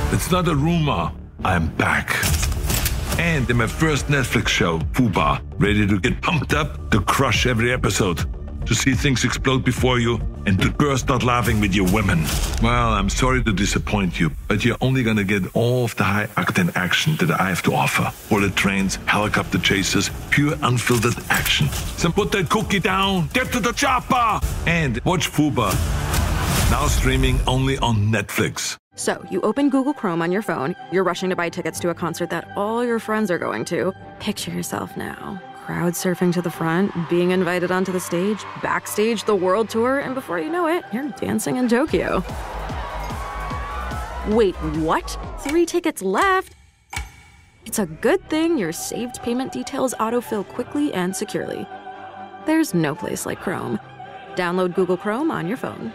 It's not a rumor. I'm back. And in my first Netflix show, Fuba, ready to get pumped up to crush every episode, to see things explode before you, and to burst out laughing with your women. Well, I'm sorry to disappoint you, but you're only gonna get all of the high-octane action that I have to offer. Bullet trains, helicopter chases, pure unfiltered action. So put that cookie down, get to the chopper, and watch Fuba. Now streaming only on Netflix. So, you open Google Chrome on your phone, you're rushing to buy tickets to a concert that all your friends are going to. Picture yourself now, crowd surfing to the front, being invited onto the stage, backstage the world tour, and before you know it, you're dancing in Tokyo. Wait, what? 3 tickets left? It's a good thing your saved payment details autofill quickly and securely. There's no place like Chrome. Download Google Chrome on your phone.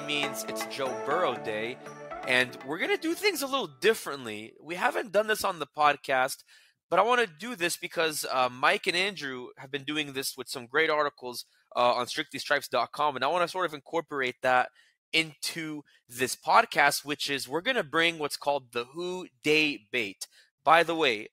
Means it's Joe Burrow Day, and we're going to do things a little differently. We haven't done this on the podcast, but I want to do this because Mike and Andrew have been doing this with some great articles on strictlystripes.com, and I want to sort of incorporate that into this podcast, which is we're going to bring what's called the Who Dey-bate. By the way,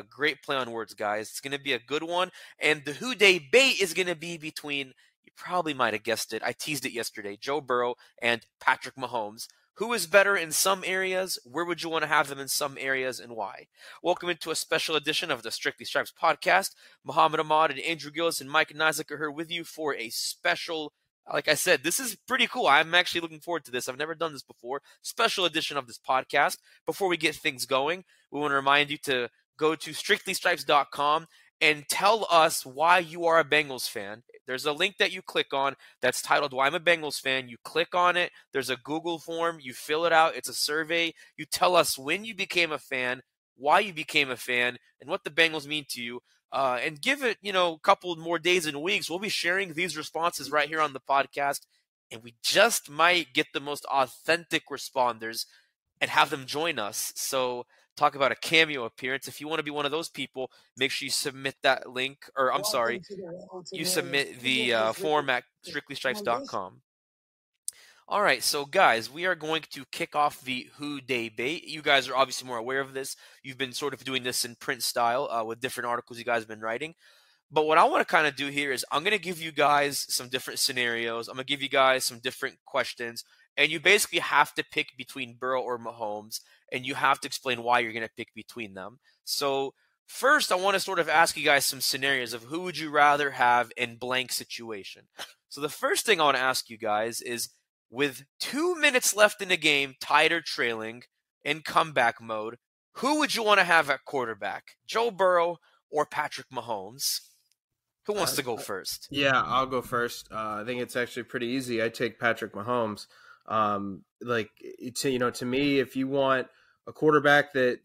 great play on words, guys. It's going to be a good one, and the Who Dey-bate is going to be between, you probably might have guessed it, I teased it yesterday, Joe Burrow and Patrick Mahomes. Who is better in some areas? Where would you want to have them in some areas, and why? Welcome into a special edition of the Strictly Stripes podcast. Mohammad Ahmad and Andrew Gillis and Michael Niziolek are here with you for a special, like I said, this is pretty cool. I'm actually looking forward to this. I've never done this before. Special edition of this podcast. Before we get things going, we want to remind you to go to strictlystripes.com and tell us why you are a Bengals fan. There's a link that you click on that's titled Why I'm a Bengals Fan. You click on it. There's a Google form. You fill it out. It's a survey. You tell us when you became a fan, why you became a fan, and what the Bengals mean to you. And give it, a couple more days and weeks. We'll be sharing these responses right here on the podcast, and we just might get the most authentic responders and have them join us. So talk about a cameo appearance. If you want to be one of those people, make sure you submit that link, or I'm sorry, you submit the form at strictlystripes.com. All right, so guys, we are going to kick off the Who Dey-bate. You guys are obviously more aware of this. You've been sort of doing this in print style with different articles you guys have been writing. But what I want to kind of do here is I'm going to give you guys some different scenarios. I'm going to give you guys some different questions. And you basically have to pick between Burrow or Mahomes, and you have to explain why you're going to pick between them. So first, I want to sort of ask you guys some scenarios of who would you rather have in blank situation. So the first thing I want to ask you guys is, with 2 minutes left in the game, tied or trailing, in comeback mode, who would you want to have at quarterback, Joe Burrow or Patrick Mahomes? Who wants to go first? Yeah, I'll go first. I think it's actually pretty easy. I take Patrick Mahomes. To me, if you want a quarterback that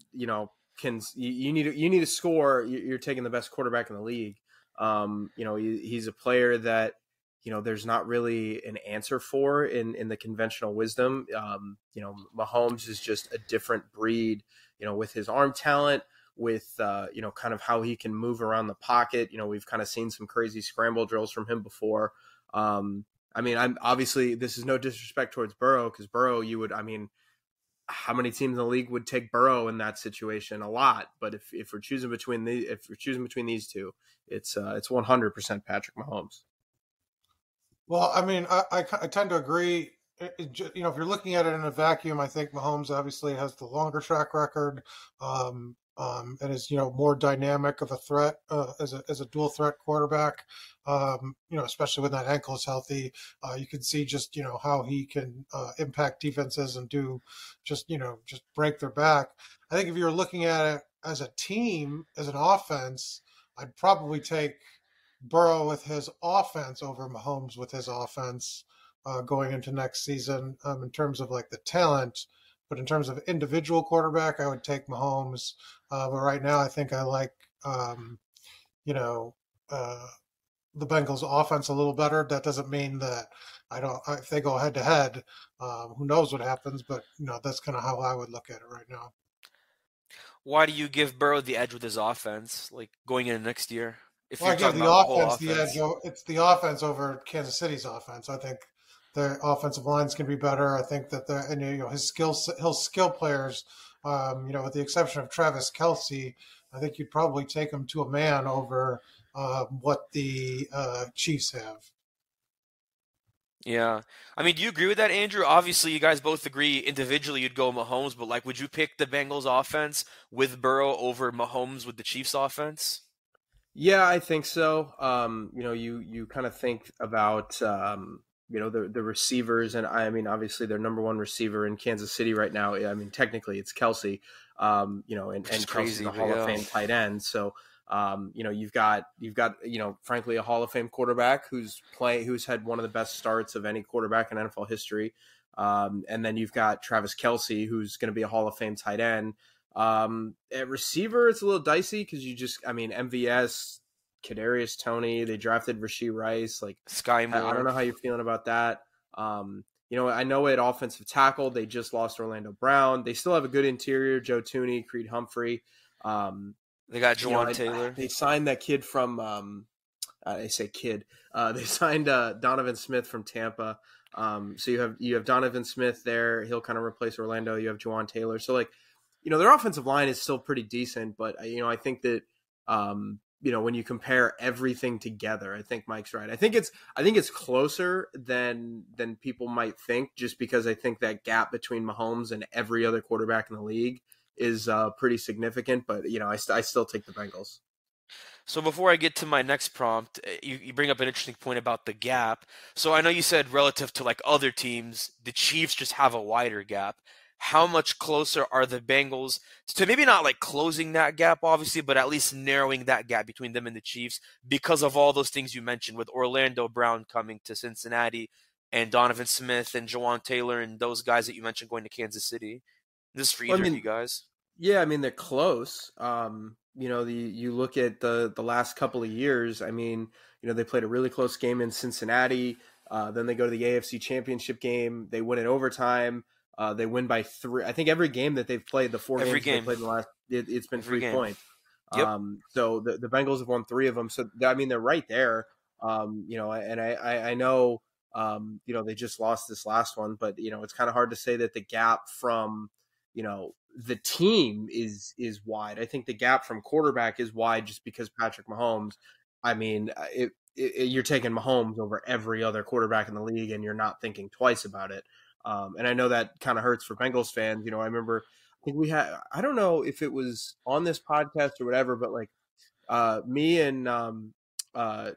can, you need to score, you're taking the best quarterback in the league. He's a player that there's not really an answer for in the conventional wisdom. Mahomes is just a different breed. With his arm talent, with kind of how he can move around the pocket. We've kind of seen some crazy scramble drills from him before. I'm obviously, this is no disrespect towards Burrow, because Burrow, how many teams in the league would take Burrow in that situation? A lot. But if we're choosing between these two, it's 100% Patrick Mahomes. Well, I tend to agree. If you're looking at it in a vacuum, I think Mahomes obviously has the longer track record, and is more dynamic of a threat as a dual threat quarterback. Especially when that ankle is healthy, you can see just how he can impact defenses and do just break their back. I think if you're looking at it as a team, as an offense, I'd probably take Burrow with his offense over Mahomes with his offense going into next season in terms of like the talent. But in terms of individual quarterback, I would take Mahomes. But right now, I think I like, the Bengals offense a little better. That doesn't mean that if they go head to head, who knows what happens, but that's kind of how I would look at it right now. Why do you give Burrow the edge with his offense, like going into next year? If Well, I you're give talking the about the whole offense the edge. offense. It's the offense over Kansas City's offense. I think the offensive line's going to be better. I think that his skill players, with the exception of Travis Kelce, I think you'd probably take him to a man over what the Chiefs have. Yeah. I mean, do you agree with that, Andrew? Obviously, you guys both agree individually you'd go Mahomes, but like, would you pick the Bengals offense with Burrow over Mahomes with the Chiefs offense? Yeah, I think so. You kind of think about the receivers, and I mean, obviously their number one receiver in Kansas City right now. I mean, technically it's Kelsey, and Kelsey's Crazy, a Hall of Fame tight end. So, you've got frankly a Hall of Fame quarterback who's had one of the best starts of any quarterback in NFL history, and then you've got Travis Kelce, who's going to be a Hall of Fame tight end. At receiver, it's a little dicey because MVS, Kadarius Toney, they drafted Rashee Rice. Like, Sky Moore. I don't know how you're feeling about that. I know at offensive tackle, they just lost Orlando Brown. They still have a good interior, Joe Thuney, Creed Humphrey. They got Juwan Taylor. They signed that kid from, I say kid. They signed Donovan Smith from Tampa. So you have Donovan Smith there. He'll kind of replace Orlando. You have Juwan Taylor. So, like, their offensive line is still pretty decent, but I think that when you compare everything together, I think Mike's right. I think it's closer than people might think, just because I think that gap between Mahomes and every other quarterback in the league is pretty significant. But I still take the Bengals. So before I get to my next prompt, you bring up an interesting point about the gap. So I know you said relative to like other teams, the Chiefs just have a wider gap. How much closer are the Bengals to maybe not like closing that gap, obviously, but at least narrowing that gap between them and the Chiefs because of all those things you mentioned with Orlando Brown coming to Cincinnati and Donovan Smith and Juwan Taylor and those guys that you mentioned going to Kansas City? This is for either of you guys. Yeah, I mean, they're close. You look at the last couple of years. I mean, they played a really close game in Cincinnati. Then they go to the AFC Championship game. They win in overtime. They win by 3. I think every game that they've played, the 4 games they played in the last, it's been 3 points. Yep. So the Bengals have won 3 of them. So I mean, they're right there. And I know, they just lost this last one, but it's kind of hard to say that the gap from, the team is wide. I think the gap from quarterback is wide just because Patrick Mahomes. I mean, you're taking Mahomes over every other quarterback in the league, and you're not thinking twice about it. And I know that kind of hurts for Bengals fans. I remember, I think I don't know if it was on this podcast or whatever, but like me and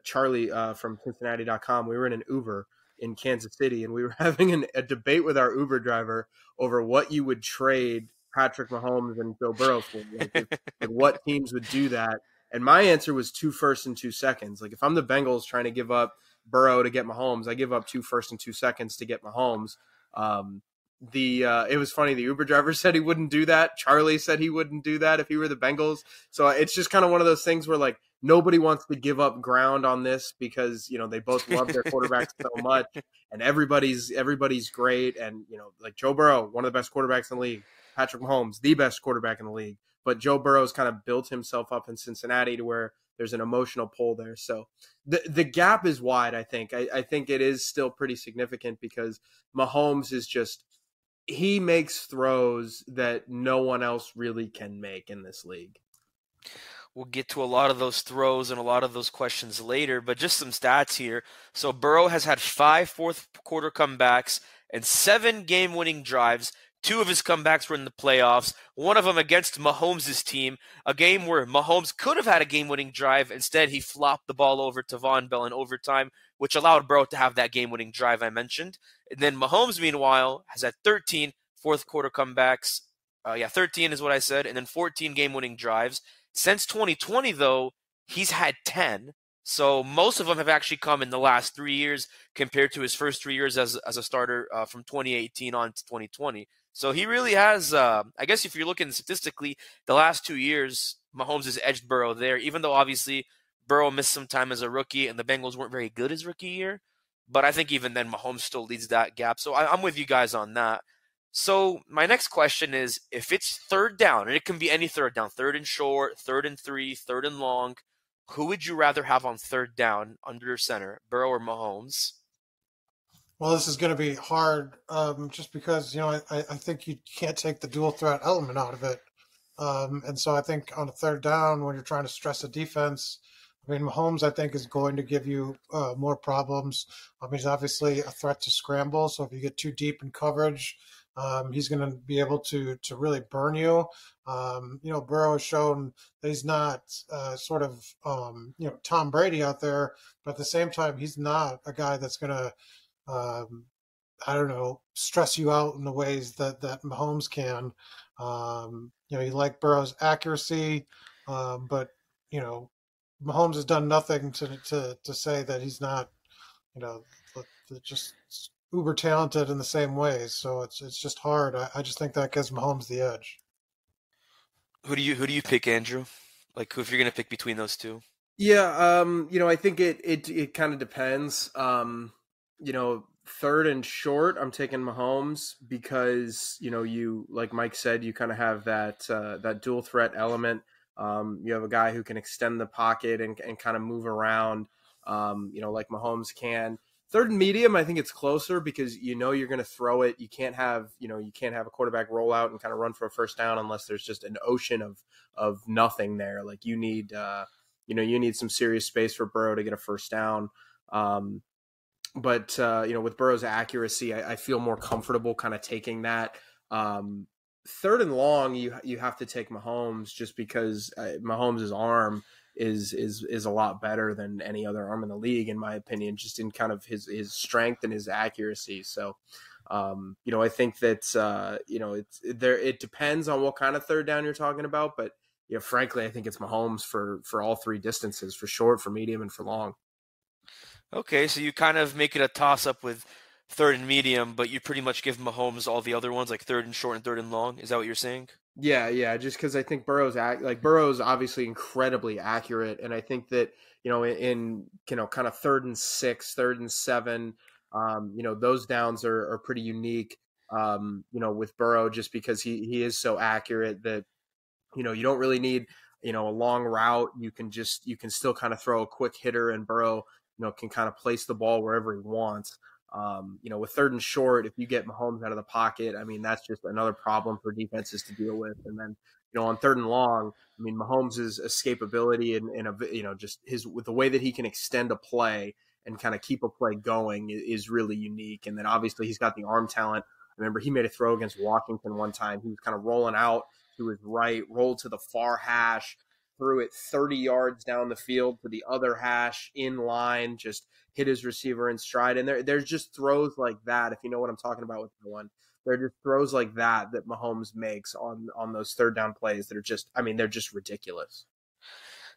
Charlie from Cincinnati.com, we were in an Uber in Kansas City, and we were having a debate with our Uber driver over what you would trade Patrick Mahomes and Joe Burrow for, like what teams would do that. And my answer was 2 firsts and 2 seconds. Like, if I'm the Bengals trying to give up Burrow to get Mahomes, I give up 2 firsts and 2 seconds to get Mahomes. It was funny. The Uber driver said he wouldn't do that. Charlie said he wouldn't do that if he were the Bengals. So it's just kind of one of those things where, like, nobody wants to give up ground on this because, they both love their quarterbacks so much, and everybody's great. And, like Joe Burrow, one of the best quarterbacks in the league, Patrick Mahomes, the best quarterback in the league. But Joe Burrow's kind of built himself up in Cincinnati to where there's an emotional pull there. So the gap is wide, I think. I think it is still pretty significant because Mahomes is just, he makes throws that no one else really can make in this league. We'll get to a lot of those throws and a lot of those questions later, but just some stats here. So Burrow has had 5 fourth-quarter comebacks and 7 game-winning drives. 2 of his comebacks were in the playoffs, one of them against Mahomes' team, a game where Mahomes could have had a game-winning drive. Instead, he flopped the ball over to Von Bell in overtime, which allowed Burrow to have that game-winning drive I mentioned. And then Mahomes, meanwhile, has had 13 fourth-quarter comebacks. 13 is what I said, and then 14 game-winning drives. Since 2020, though, he's had 10. So most of them have actually come in the last 3 years compared to his first 3 years as a starter from 2018 on to 2020. So he really has, I guess if you're looking statistically, the last 2 years, Mahomes has edged Burrow there, even though obviously Burrow missed some time as a rookie and the Bengals weren't very good his rookie year. But I think even then Mahomes still leads that gap. So I'm with you guys on that. So my next question is, if it's third down, and it can be any third down, third and short, third and 3, third and long, who would you rather have on third down under center, Burrow or Mahomes? Well, this is going to be hard, just because I think you can't take the dual threat element out of it, and so I think on a third down when you're trying to stress a defense, I mean Mahomes I think is going to give you more problems. I mean he's obviously a threat to scramble, so if you get too deep in coverage, he's going to be able to really burn you. Burrow has shown that he's not sort of Tom Brady out there, but at the same time he's not a guy that's going to I don't know, stress you out in the ways that Mahomes can. You like Burrow's accuracy, but Mahomes has done nothing to say that he's not, just uber talented in the same ways. So it's just hard. I just think that gives Mahomes the edge. Who do you pick, Andrew? Like, who, if you're gonna pick between those two? Yeah, I think it kind of depends. Third and short, I'm taking Mahomes because you like Mike said, you kind of have that dual threat element. You have a guy who can extend the pocket and kind of move around, like Mahomes can. Third and medium, I think it's closer because you're going to throw it. You can't have a quarterback roll out and kind of run for a first down unless there's just an ocean of nothing there. Like you need some serious space for Burrow to get a first down. But with Burrow's accuracy, I feel more comfortable kind of taking that. Third and long, you have to take Mahomes just because Mahomes' arm is a lot better than any other arm in the league, in my opinion, just in kind of his strength and his accuracy. So, I think that it depends on what kind of third down you're talking about, but frankly, I think it's Mahomes for all three distances, for short, for medium, and for long. Okay, so you kind of make it a toss-up with third and medium, but you pretty much give Mahomes all the other ones, like third and short and third and long. Is that what you're saying? Yeah, just because I think Burrow's obviously incredibly accurate, and I think that in kind of third and 6, third and 7, those downs are pretty unique. With Burrow, just because he is so accurate that you don't really need a long route. You can still kind of throw a quick hitter, and Burrow can kind of place the ball wherever he wants. With third and short, if you get Mahomes out of the pocket, I mean, that's just another problem for defenses to deal with. And then, on third and long, I mean, Mahomes' escapability and just with the way that he can extend a play and kind of keep a play going is really unique. And then obviously he's got the arm talent. I remember he made a throw against Washington one time. He was kind of rolling out to his right, rolled to the far hash, threw it 30 yards down the field to the other hash in line, just hit his receiver in stride. And there's just throws like that, if you know what I'm talking about with the one. There are just throws like that Mahomes makes on those third down plays that are just, I mean, they're just ridiculous.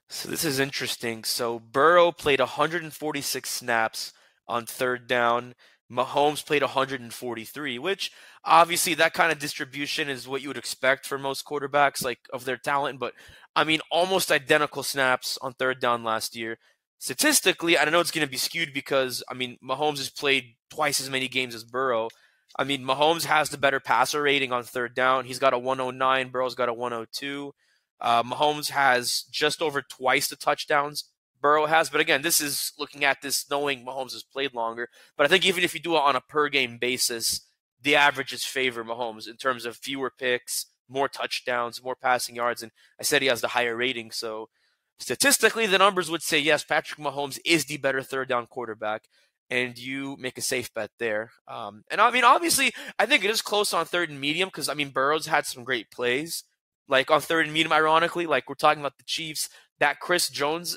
So this is interesting. So Burrow played 146 snaps on third down. Mahomes played 143, which obviously that kind of distribution is what you would expect for most quarterbacks, like of their talent. But I mean, almost identical snaps on third down last year. Statistically, I know it's going to be skewed because, I mean, Mahomes has played twice as many games as Burrow. I mean, Mahomes has the better passer rating on third down. He's got a 109. Burrow's got a 102. Mahomes has just over twice the touchdowns Burrow has. But again, this is looking at this knowing Mahomes has played longer. But I think even if you do it on a per-game basis, the averages favor Mahomes in terms of fewer picks, more touchdowns, more passing yards. And I said he has the higher rating. So statistically, the numbers would say, yes, Patrick Mahomes is the better third down quarterback. And you make a safe bet there. And I mean, obviously, I think it is close on third and medium because, I mean, Burrow's had some great plays. Like on third and medium, ironically, like we're talking about the Chiefs, that Chris Jones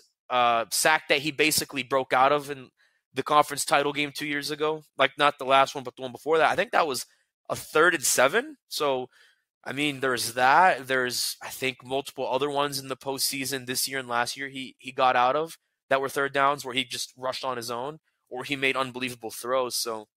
sack that he basically broke out of in the conference title game 2 years ago. Like not the last one, but the one before that. I think that was a 3rd and 7. So, I mean, there's that. There's, I think, multiple other ones in the postseason this year and last year he got out of that were third downs where he just rushed on his own or he made unbelievable throws. So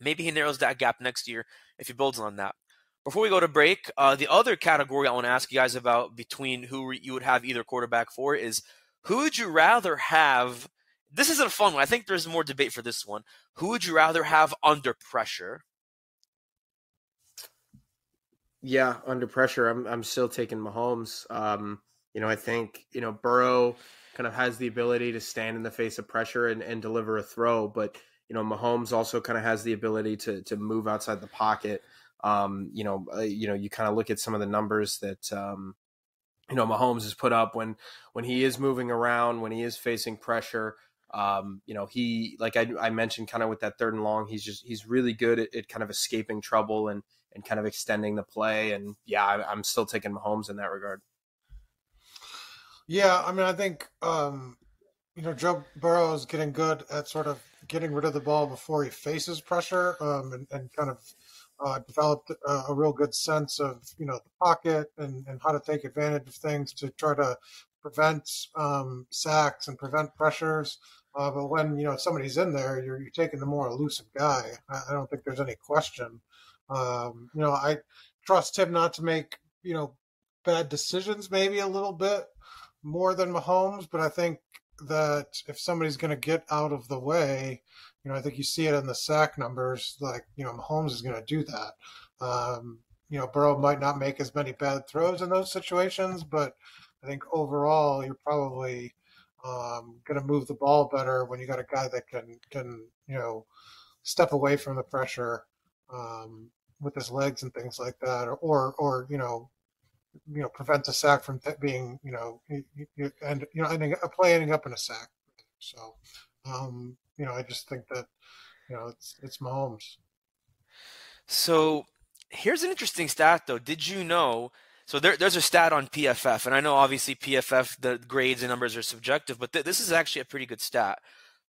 maybe he narrows that gap next year if he builds on that. Before we go to break, the other category I want to ask you guys about between who you would have either quarterback for is who would you rather have? This isn't a fun one. I think there's more debate for this one. Who would you rather have under pressure? Yeah, under pressure, I'm still taking Mahomes. I think, Burrow kind of has the ability to stand in the face of pressure and deliver a throw, but Mahomes also kind of has the ability to move outside the pocket. You kind of look at some of the numbers that Mahomes has put up when he is moving around, when he is facing pressure. He, like I mentioned, kind of with that 3rd and long, he's really good at kind of escaping trouble and kind of extending the play. And yeah, I'm still taking Mahomes in that regard. Yeah, I mean, I think Joe Burrow is getting good at sort of getting rid of the ball before he faces pressure, and kind of developed a real good sense of the pocket and how to take advantage of things to try to prevent sacks and prevent pressures. But when somebody's in there, you're taking the more elusive guy. I don't think there's any question. I trust him not to make bad decisions, maybe a little bit more than Mahomes, but I think that if somebody's going to get out of the way, I think you see it in the sack numbers. Like, Mahomes is going to do that. Burrow might not make as many bad throws in those situations, but I think overall you're probably going to move the ball better when you got a guy that can step away from the pressure with his legs and things like that, or prevent a sack from being, ending a play ending up in a sack. So, I just think that, it's Mahomes. So here's an interesting stat, though. Did you know? So there's a stat on PFF, and I know obviously PFF, the grades and numbers are subjective, but this is actually a pretty good stat.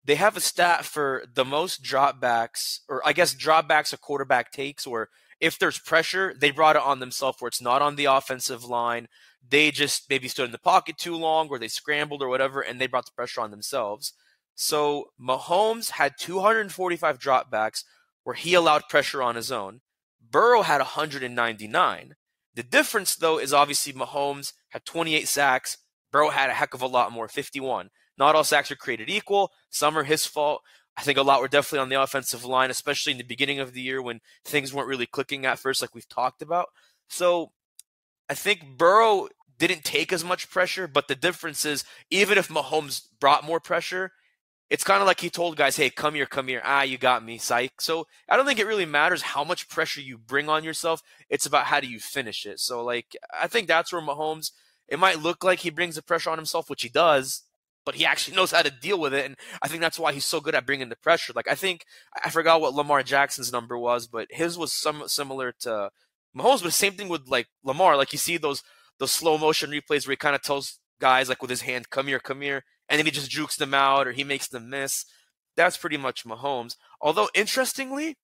They have a stat for the most dropbacks, or I guess dropbacks a quarterback takes, or if there's pressure, they brought it on themselves where it's not on the offensive line. They just maybe stood in the pocket too long, or they scrambled or whatever, and they brought the pressure on themselves. So Mahomes had 245 dropbacks where he allowed pressure on his own. Burrow had 199. The difference, though, is obviously Mahomes had 28 sacks. Burrow had a heck of a lot more, 51. Not all sacks are created equal. Some are his fault. I think a lot were definitely on the offensive line, especially in the beginning of the year when things weren't really clicking at first, like we've talked about. So I think Burrow didn't take as much pressure, but the difference is even if Mahomes brought more pressure, it's kind of like he told guys, hey, come here. You got me, psych. So I don't think it really matters how much pressure you bring on yourself. It's about how do you finish it. So, I think that's where Mahomes, it might look like he brings the pressure on himself, which he does, but he actually knows how to deal with it. And I think that's why he's so good at bringing the pressure. I forgot what Lamar Jackson's number was, but his was somewhat similar to Mahomes, but the same thing with Lamar. You see those slow motion replays where he kind of tells guys with his hand, come here, and then he just jukes them out or he makes them miss. That's pretty much Mahomes. Although, interestingly,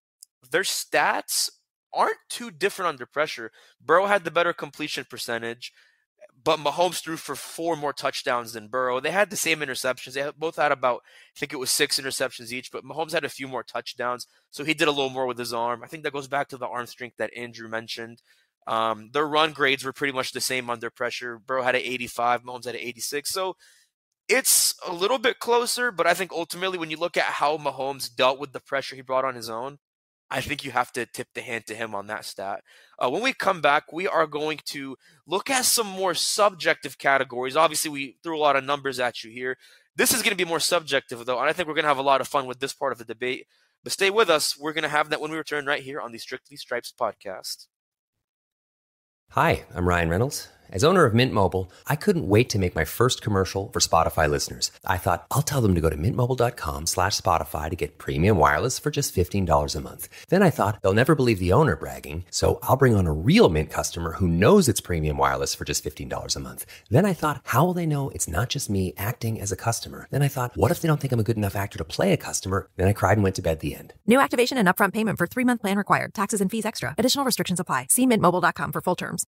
their stats aren't too different under pressure. Burrow had the better completion percentage, but Mahomes threw for 4 more touchdowns than Burrow. They had the same interceptions. They both had about, I think it was 6 interceptions each, but Mahomes had a few more touchdowns, so he did a little more with his arm. I think that goes back to the arm strength that Andrew mentioned. Their run grades were pretty much the same under pressure. Burrow had an 85, Mahomes had an 86. So it's a little bit closer, but I think ultimately when you look at how Mahomes dealt with the pressure he brought on his own, I think you have to tip the hand to him on that stat. When we come back, we are going to look at some more subjective categories. Obviously, we threw a lot of numbers at you here. This is going to be more subjective, though, and I think we're going to have a lot of fun with this part of the debate. But stay with us. We're going to have that when we return right here on the Strictly Stripes podcast. Hi, I'm Ryan Reynolds. As owner of Mint Mobile, I couldn't wait to make my first commercial for Spotify listeners. I thought, I'll tell them to go to mintmobile.com/Spotify to get premium wireless for just $15 a month. Then I thought, they'll never believe the owner bragging, so I'll bring on a real Mint customer who knows it's premium wireless for just $15 a month. Then I thought, how will they know it's not just me acting as a customer? Then I thought, what if they don't think I'm a good enough actor to play a customer? Then I cried and went to bed the end. New activation and upfront payment for 3-month plan required. Taxes and fees extra. Additional restrictions apply. See mintmobile.com for full terms.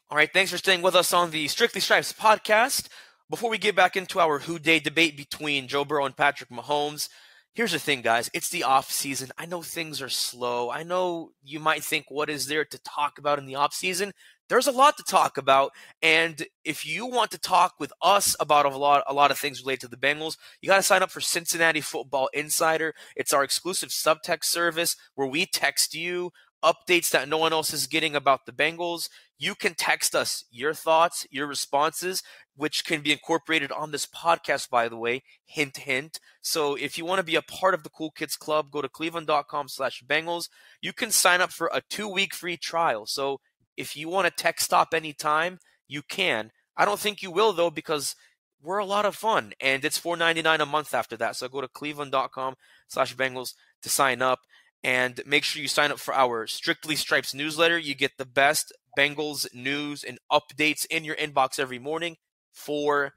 All right, thanks for staying with us on the Strictly Stripes podcast. Before we get back into our Who Dey debate between Joe Burrow and Patrick Mahomes, here's the thing, guys. It's the off season. I know things are slow. I know you might think, what is there to talk about in the off season? There's a lot to talk about, and if you want to talk with us about a lot of things related to the Bengals, you got to sign up for Cincinnati Football Insider. It's our exclusive subtext service where we text you updates that no one else is getting about the Bengals, you can text us your thoughts, your responses, which can be incorporated on this podcast, by the way. Hint, hint. So if you want to be a part of the Cool Kids Club, go to cleveland.com/Bengals. You can sign up for a 2-week free trial. So if you want to text stop anytime, you can. I don't think you will, though, because we're a lot of fun, and it's $4.99 a month after that. So go to cleveland.com/Bengals to sign up. And make sure you sign up for our Strictly Stripes newsletter. You get the best Bengals news and updates in your inbox every morning for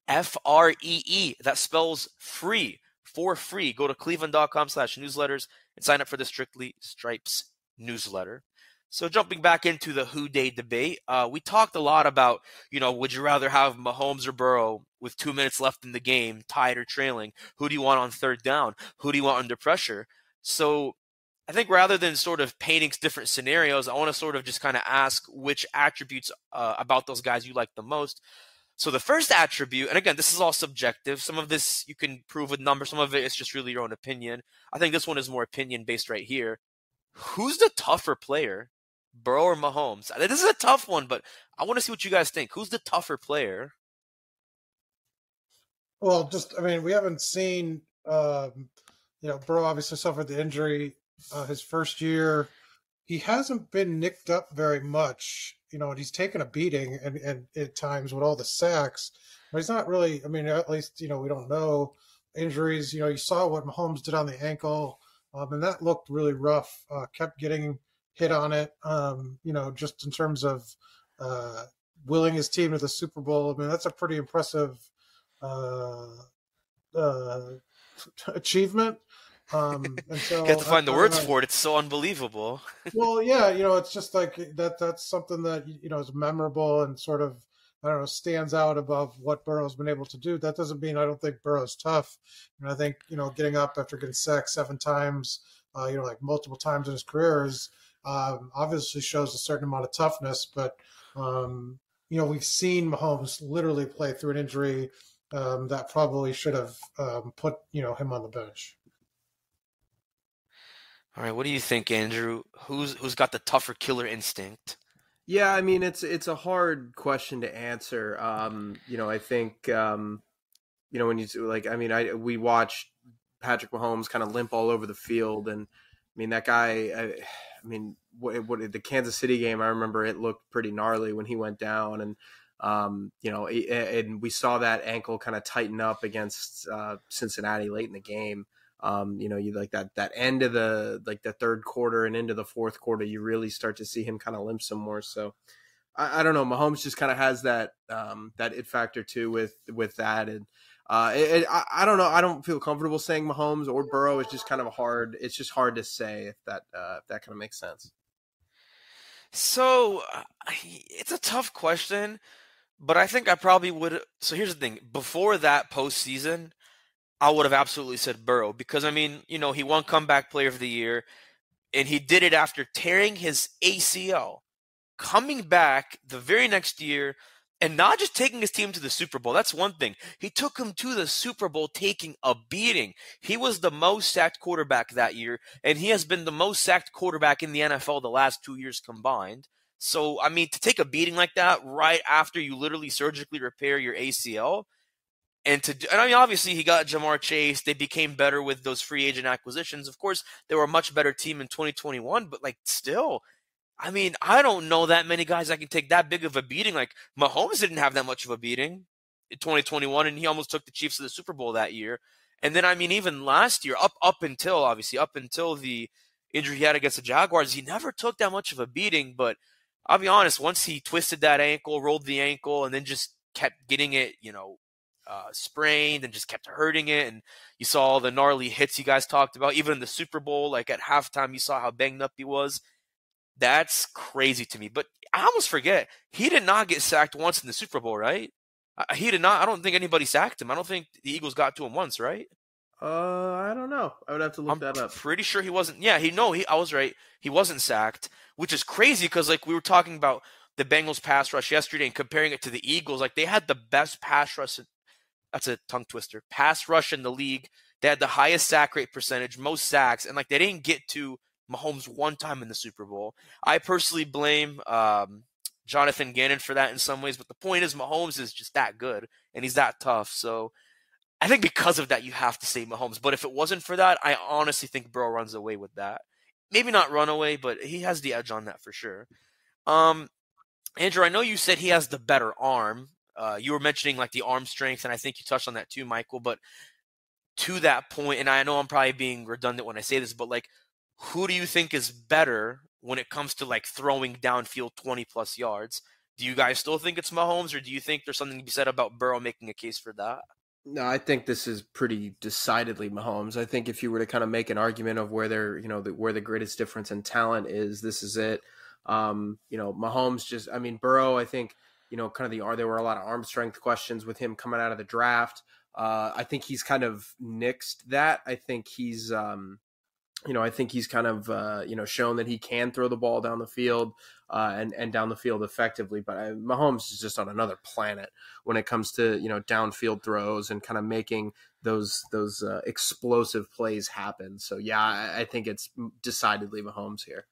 FREE. That spells free, for free. Go to cleveland.com/newsletters and sign up for the Strictly Stripes newsletter. So jumping back into the Who Dey debate, we talked a lot about, would you rather have Mahomes or Burrow with 2 minutes left in the game, tied or trailing? Who do you want on third down? Who do you want under pressure? So I think rather than sort of painting different scenarios, I want to sort of just kind of ask which attributes about those guys you like the most. So the first attribute, and again, this is all subjective. Some of this you can prove with numbers. Some of it is just really your own opinion. I think this one is more opinion-based right here. Who's the tougher player, Burrow or Mahomes? This is a tough one, but I want to see what you guys think. Who's the tougher player? Well, we haven't seen, Burrow obviously suffered the injury his first year. He hasn't been nicked up very much, and he's taken a beating and at times with all the sacks, but he's not really, at least, we don't know injuries. You saw what Mahomes did on the ankle, and that looked really rough, kept getting hit on it, just in terms of willing his team to the Super Bowl. That's a pretty impressive achievement. And so you have to find the words for it. It's so unbelievable. Well, yeah, it's just like that's something that, is memorable and sort of, stands out above what Burrow's been able to do. That doesn't mean I don't think Burrow's tough. And I think, getting up after getting sacked 7 times, like multiple times in his career is obviously shows a certain amount of toughness. But, we've seen Mahomes literally play through an injury that probably should have put, him on the bench. All right, what do you think, Andrew? Who's got the tougher killer instinct? Yeah, it's a hard question to answer. I think when we watched Patrick Mahomes kind of limp all over the field, and that guy. What the Kansas City game? I remember it looked pretty gnarly when he went down, and and we saw that ankle kind of tighten up against Cincinnati late in the game. You like that end of the third quarter and into the fourth quarter, you really start to see him kind of limp some more. So I don't know. Mahomes just kind of has that it factor too with that. And I don't know. I don't feel comfortable saying Mahomes or Burrow. It's just kind of hard. It's just hard to say if that kind of makes sense. So it's a tough question, but I think I probably would. So here's the thing. Before that postseason, I would have absolutely said Burrow because, he won Comeback Player of the Year, and he did it after tearing his ACL, coming back the very next year, and not just taking his team to the Super Bowl. That's one thing. He took him to the Super Bowl taking a beating. He was the most sacked quarterback that year, and he has been the most sacked quarterback in the NFL the last 2 years combined. So, to take a beating like that right after you literally surgically repair your ACL, and obviously he got Jamar Chase. They became better with those free agent acquisitions. Of course, they were a much better team in 2021, but still, I don't know that many guys that can take that big of a beating. Like Mahomes didn't have that much of a beating in 2021, and he almost took the Chiefs to the Super Bowl that year. And then, even last year, up until the injury he had against the Jaguars, he never took that much of a beating. But I'll be honest, once he twisted that ankle, rolled the ankle, and then just kept getting it, sprained and just kept hurting it. And you saw all the gnarly hits you guys talked about. Even in the Super Bowl, at halftime, you saw how banged up he was. That's crazy to me. But I almost forget, he did not get sacked once in the Super Bowl, right? He did not. I don't think anybody sacked him. I don't think the Eagles got to him once, right? I don't know. I would have to look that up. I'm pretty sure he wasn't. Yeah, I was right. He wasn't sacked, which is crazy because we were talking about the Bengals pass rush yesterday and comparing it to the Eagles. They had the best pass rush. That's a tongue twister. Pass rush in the league. They had the highest sack rate percentage, most sacks, and they didn't get to Mahomes one time in the Super Bowl. I personally blame Jonathan Gannon for that in some ways, but the point is Mahomes is just that good, and he's that tough. So I think because of that, you have to say Mahomes. But if it wasn't for that, I honestly think Burrow runs away with that. Maybe not run away, but he has the edge on that for sure. Andrew, I know you said he has the better arm. You were mentioning like the arm strength, and I think you touched on that too, Michael. But to that point, and I know I'm probably being redundant when I say this, but like, who do you think is better when it comes to like throwing downfield 20+ yards? Do you guys still think it's Mahomes, or do you think there's something to be said about Burrow making a case for that? No, I think this is pretty decidedly Mahomes. I think if you were to kind of make an argument of where they're, where the greatest difference in talent is, this is it. Mahomes just, I mean, Burrow, I think, there were a lot of arm strength questions with him coming out of the draft. I think he's kind of nixed that. I think he's, kind of, shown that he can throw the ball down the field and down the field effectively. But Mahomes is just on another planet when it comes to, downfield throws and kind of making those explosive plays happen. So, yeah, I think it's decidedly Mahomes here.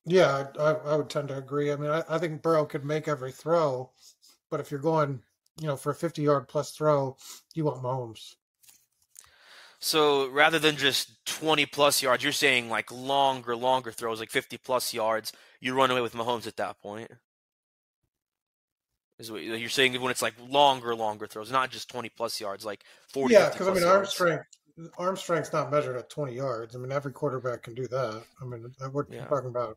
Yeah, I would tend to agree. I mean, I think Burrow could make every throw, but if you're going, for a 50-yard plus throw, you want Mahomes. So rather than just 20+ yards, you're saying like longer throws, like 50+ yards, you run away with Mahomes at that point? Is what you're saying when it's like longer throws, not just 20+ yards, like 40. Yeah, because I mean, arm strength's not measured at 20 yards. I mean, every quarterback can do that. I mean, we're talking about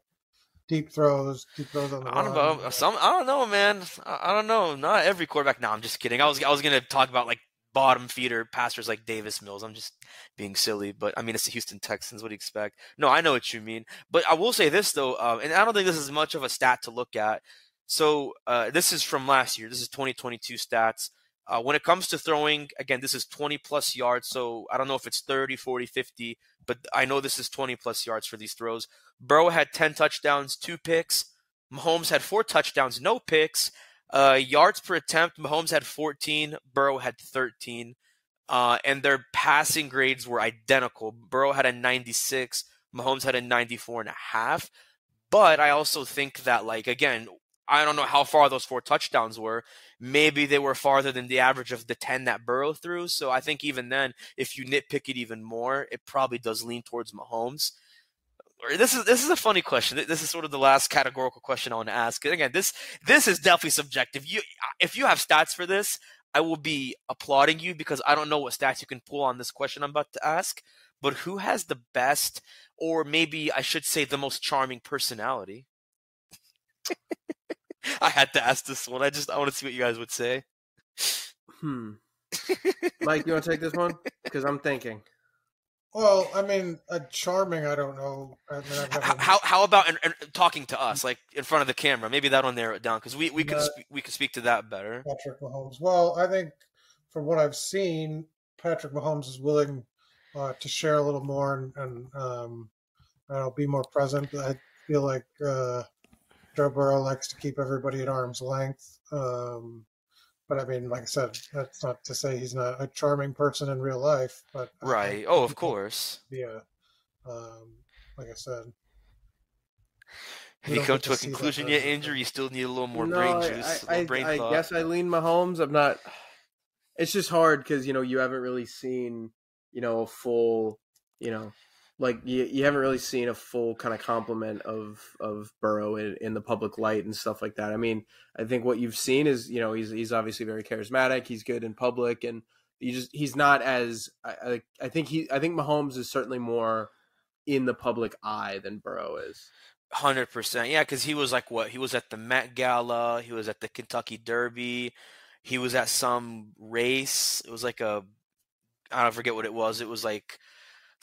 deep throws on the run. I don't know, man. I don't know. Not every quarterback. No, I'm just kidding. I was gonna talk about like bottom feeder passers like Davis Mills. I'm just being silly, but I mean, it's the Houston Texans. What do you expect? No, I know what you mean. But I will say this though, and I don't think this is much of a stat to look at. So this is from last year. This is 2022 stats. When it comes to throwing, again, this is 20+ yards. So I don't know if it's 30, 40, 50, but I know this is 20+ yards for these throws. Burrow had 10 touchdowns, 2 picks. Mahomes had 4 touchdowns, no picks. Yards per attempt, Mahomes had 14, Burrow had 13. And their passing grades were identical. Burrow had a 96, Mahomes had a 94.5. But I also think that, like, again, I don't know how far those 4 touchdowns were. Maybe they were farther than the average of the 10 that Burrow threw. So I think even then, if you nitpick it even more, it probably does lean towards Mahomes. This is a funny question. This is sort of the last categorical question I want to ask. And again, this is definitely subjective. If you have stats for this, I will be applauding you because I don't know what stats you can pull on this question I'm about to ask. But who has the best, or maybe I should say the most charming personality? I had to ask this one. I want to see what you guys would say. Mike, you want to take this one? Because I'm thinking. Well, I mean, charming, I don't know. I mean, how about talking to us, like in front of the camera? Maybe that'll narrow it down because we can speak to that better. Patrick Mahomes. Well, I think from what I've seen, Patrick Mahomes is willing to share a little more and be more present. I feel like Joe Burrow likes to keep everybody at arm's length. But I mean, like I said, that's not to say he's not a charming person in real life. But right. Oh, of course. Yeah. Like I said. Have you come to a conclusion yet, Andrew? You still need a little more brain juice. I guess I lean Mahomes. I'm not. It's just hard because you haven't really seen a full like you haven't really seen a full kind of complement of Burrow in the public light and stuff like that. I mean, I think what you've seen is, he's obviously very charismatic. He's good in public, and he's not as I think Mahomes is certainly more in the public eye than Burrow is. 100%. Yeah, because he was like he was at the Met Gala, he was at the Kentucky Derby, he was at some race. It was like I don't forget what it was. It was like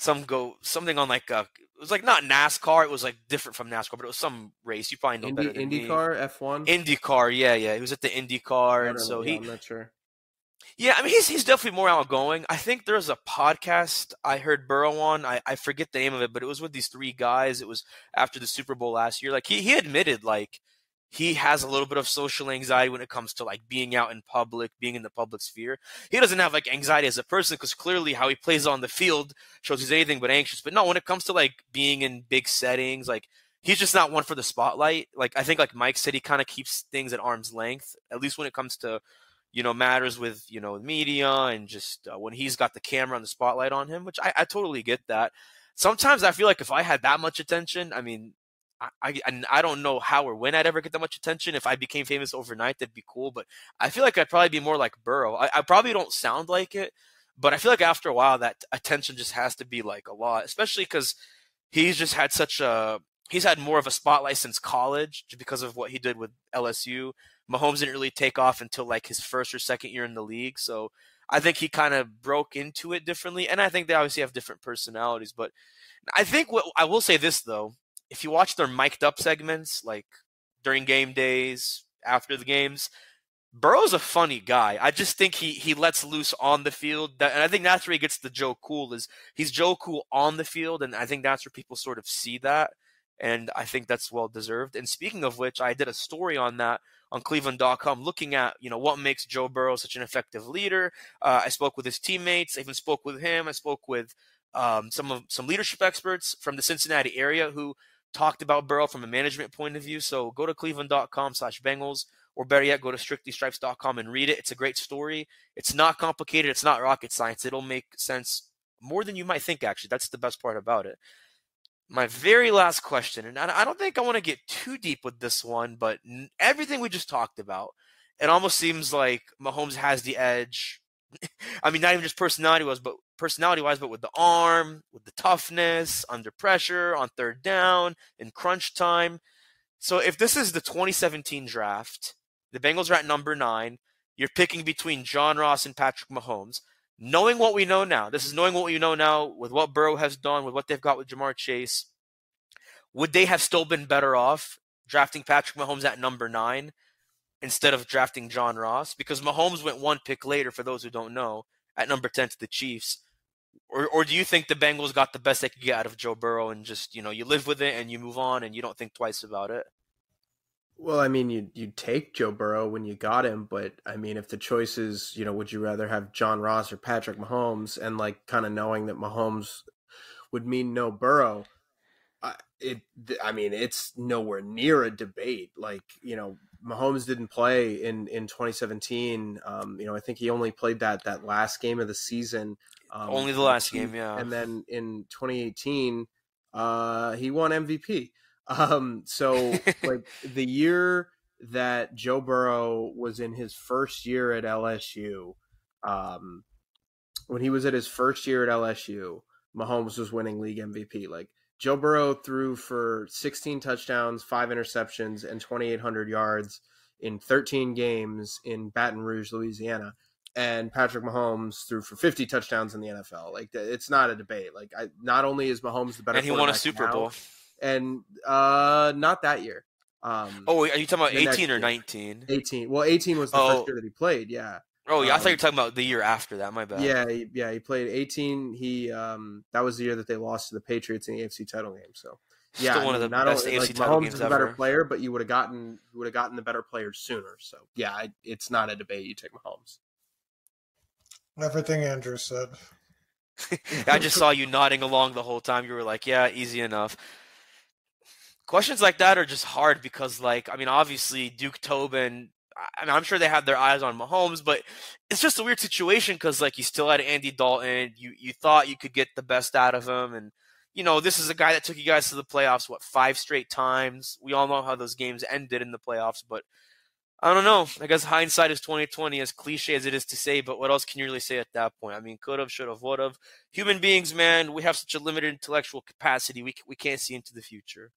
something on like it was like not NASCAR. It was like different from NASCAR, but it was some race. You probably know better than IndyCar, me. F1. IndyCar, yeah. He was at the IndyCar, and so I'm not sure. Yeah, I mean he's definitely more outgoing. I think there's a podcast I heard Burrow on. I forget the name of it, but it was with these 3 guys. It was after the Super Bowl last year. Like he admitted like he has a little bit of social anxiety when it comes to like being out in public, being in the public sphere. He doesn't have like anxiety as a person because clearly how he plays on the field shows he's anything but anxious. But no, when it comes to like being in big settings, like he's just not one for the spotlight. Like I think like Mike said, he kind of keeps things at arm's length, at least when it comes to, matters with, media and just when he's got the camera and the spotlight on him, which I totally get that. Sometimes I feel like if I had that much attention, I mean, I don't know how or when I'd ever get that much attention. If I became famous overnight, that'd be cool. But I feel like I'd probably be more like Burrow. I probably don't sound like it, but I feel like after a while that attention just has to be like a lot, especially because he's just had he's had more of a spotlight since college just because of what he did with LSU. Mahomes didn't really take off until like his first or second year in the league. So I think he kind of broke into it differently. And I think they obviously have different personalities. But I think what I will say this, though, if you watch their mic'd up segments, like during game days, after the games, Burrow's a funny guy. I just think he lets loose on the field. And I think that's where he gets the Joe Cool, is he's Joe Cool on the field. And I think that's where people sort of see that. And I think that's well deserved. And speaking of which, I did a story on that on cleveland.com looking at, what makes Joe Burrow such an effective leader. I spoke with his teammates. I even spoke with him. I spoke with some leadership experts from the Cincinnati area who talked about Burrow from a management point of view. So go to cleveland.com/Bengals, or better yet, go to strictlystripes.com and read it. It's a great story. It's not complicated. It's not rocket science. It'll make sense more than you might think, actually. That's the best part about it. My very last question, and I don't think I want to get too deep with this one, but everything we just talked about, it almost seems like Mahomes has the edge. I mean, not even just personality-wise, but with the arm, with the toughness, under pressure, on third down, in crunch time. So if this is the 2017 draft, the Bengals are at number 9, you're picking between John Ross and Patrick Mahomes. Knowing what we know now, this is knowing what we know now with what Burrow has done, with what they've got with Jamar Chase, would they have still been better off drafting Patrick Mahomes at number 9 instead of drafting John Ross? Because Mahomes went one pick later, for those who don't know, at number 10 to the Chiefs. Or do you think the Bengals got the best they could get out of Joe Burrow and just, you live with it and you move on and you don't think twice about it? Well, I mean, you take Joe Burrow when you got him, but I mean, if the choice is, would you rather have John Ross or Patrick Mahomes, and like kind of knowing that Mahomes would mean no Burrow, it's nowhere near a debate. Like, Mahomes didn't play in 2017. I think he only played that last game of the season. Only the last game, yeah. And then in 2018, he won MVP. So like the year that Joe Burrow was in his first year at LSU, when he was at his first year at LSU, Mahomes was winning league MVP. Like, Joe Burrow threw for 16 touchdowns, 5 interceptions, and 2,800 yards in 13 games in Baton Rouge, Louisiana. And Patrick Mahomes threw for 50 touchdowns in the NFL. Like, it's not a debate. Like, not only is Mahomes the better, and he won a Super Bowl. And not that year. Are you talking about 18 or 19? 18. Well, 18 was the first year that he played. Yeah. Oh, yeah. I thought you were talking about the year after that. My bad. Yeah. He played 18. That was the year that they lost to the Patriots in the AFC title game. So, yeah, still one of the best AFC title Mahomes games is a better player, but you would have gotten the better players sooner. So, yeah, it's not a debate. You take Mahomes. Everything Andrew said. I just saw you nodding along the whole time. You were like, yeah, easy enough. Questions like that are just hard because, like, I mean, obviously Duke Tobin, I'm sure they had their eyes on Mahomes, but it's just a weird situation because, like, you still had Andy Dalton. You thought you could get the best out of him. And, this is a guy that took you guys to the playoffs, 5 straight times. We all know how those games ended in the playoffs, but I don't know. I guess hindsight is 20/20, as cliche as it is to say, but what else can you really say at that point? I mean, could have, should have, would have. Human beings, man, we have such a limited intellectual capacity. We can't see into the future.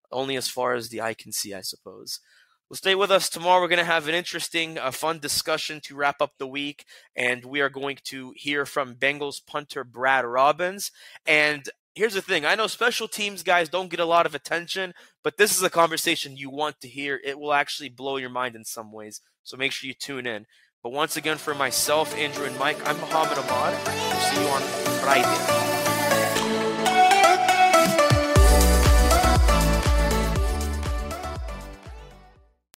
Only as far as the eye can see, I suppose. Well, stay with us tomorrow. We're going to have an interesting, fun discussion to wrap up the week, and we are going to hear from Bengals punter Brad Robbins. And here's the thing. I know special teams guys don't get a lot of attention, but this is a conversation you want to hear. It will actually blow your mind in some ways, so make sure you tune in. But once again, for myself, Andrew, and Mike, I'm Mohammad Ahmad. We'll see you on Friday.